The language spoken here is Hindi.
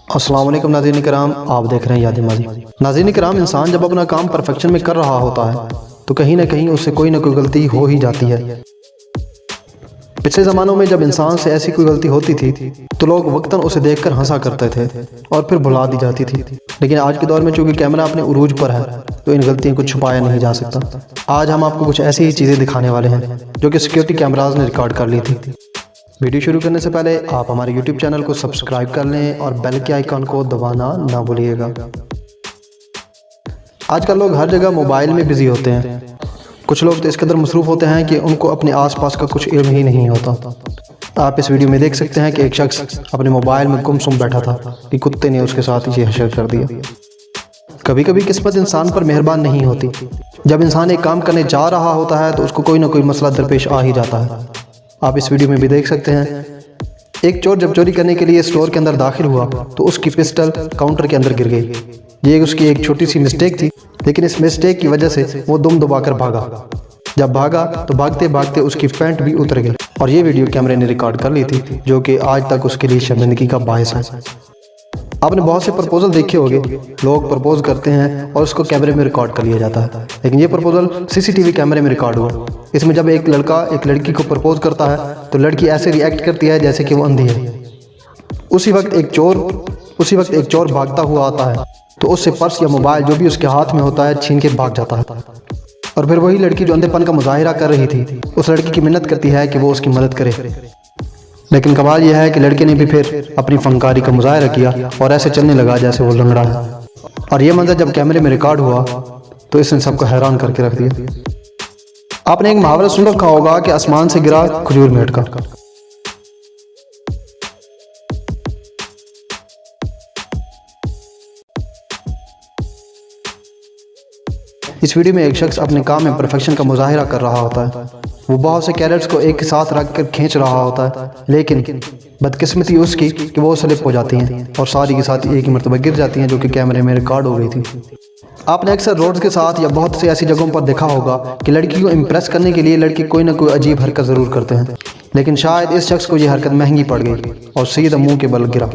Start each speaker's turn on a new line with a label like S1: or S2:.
S1: अस्सलाम वालेकुम नाज़रीन किराम, आप देख रहे हैं याद माजी। नाज़रीन किराम, इंसान जब अपना काम परफेक्शन में कर रहा होता है तो कहीं ना कहीं उससे कोई ना कोई गलती हो ही जाती है। पिछले ज़मानों में जब इंसान से ऐसी कोई गलती होती थी तो लोग वक्तन उसे देखकर हंसा करते थे और फिर भुला दी जाती थी। लेकिन आज के दौर में चूंकि कैमरा अपने उरूज पर है तो इन गलतियों को छुपाया नहीं जा सकता। आज हम आपको कुछ ऐसी ही चीज़ें दिखाने वाले हैं जो कि सिक्योरिटी कैमराज ने रिकॉर्ड कर ली थी। वीडियो शुरू करने से पहले आप हमारे YouTube चैनल को सब्सक्राइब कर लें और बेल के आइकन को दबाना ना भूलिएगा। आजकल लोग हर जगह मोबाइल में बिजी होते हैं। कुछ लोग तो इस कदर मसरूफ़ होते हैं कि उनको अपने आसपास का कुछ इल्म ही नहीं होता। आप इस वीडियो में देख सकते हैं कि एक शख्स अपने मोबाइल में गुमसुम बैठा था कि कुत्ते ने उसके साथ ये हशर कर दिया। कभी कभी किस्मत इंसान पर मेहरबान नहीं होती। जब इंसान एक काम करने जा रहा होता है तो उसको कोई ना कोई मसला दरपेश आ ही जाता है। आप इस वीडियो में भी देख सकते हैं, एक चोर जब चोरी करने के लिए स्टोर के अंदर दाखिल हुआ तो उसकी पिस्टल काउंटर के अंदर गिर गई। ये उसकी एक छोटी सी मिस्टेक थी, लेकिन इस मिस्टेक की वजह से वो दुम दबाकर भागा। जब भागा तो भागते भागते उसकी पैंट भी उतर गई और ये वीडियो कैमरे ने रिकॉर्ड कर ली थी, जो कि आज तक उसके लिए शर्मिंदगी का बायस है। आपने बहुत से प्रपोजल देखे होंगे, लोग प्रपोज करते हैं और उसको कैमरे में रिकॉर्ड कर लिया जाता है। लेकिन ये प्रपोजल सीसीटीवी कैमरे में रिकॉर्ड हुआ। इसमें जब एक लड़का एक लड़की को प्रपोज करता है तो लड़की ऐसे रिएक्ट करती है जैसे कि वो अंधी है। उसी वक्त एक चोर भागता हुआ आता है तो उससे पर्स या मोबाइल जो भी उसके हाथ में होता है छीन के भाग जाता है। और फिर वही लड़की जो अंधेपन का मुजाहिरा कर रही थी उस लड़की की मिन्नत करती है कि वो उसकी मदद करे। लेकिन कमाल यह है कि लड़के ने भी फिर अपनी फनकारी का मुजाहिरा किया और ऐसे चलने लगा जैसे वो लंगड़ा है। और ये मंजर जब कैमरे में रिकॉर्ड हुआ तो इसने सबको हैरान करके रख दिया। आपने एक मुहावरा सुन रखा होगा कि आसमान से गिरा खजूर में अटका। इस वीडियो में एक शख्स अपने काम में परफेक्शन का मुजाहिरा कर रहा होता है। वो बहुत से कैरेट्स को एक साथ रखकर खींच रहा होता है, लेकिन बदकिस्मती उसकी कि वो स्लिप हो जाती हैं और सारी की साथ एक ही मरतबा गिर जाती हैं, जो कि कैमरे में रिकॉर्ड हो गई थी। आपने अक्सर रोड्स के साथ या बहुत सी ऐसी जगहों पर देखा होगा कि लड़की को इम्प्रेस करने के लिए लड़के कोई ना कोई अजीब हरकत ज़रूर करते हैं, लेकिन शायद इस शख्स को ये हरकत महंगी पड़ गई और सीधा मुंह के बल गिरा।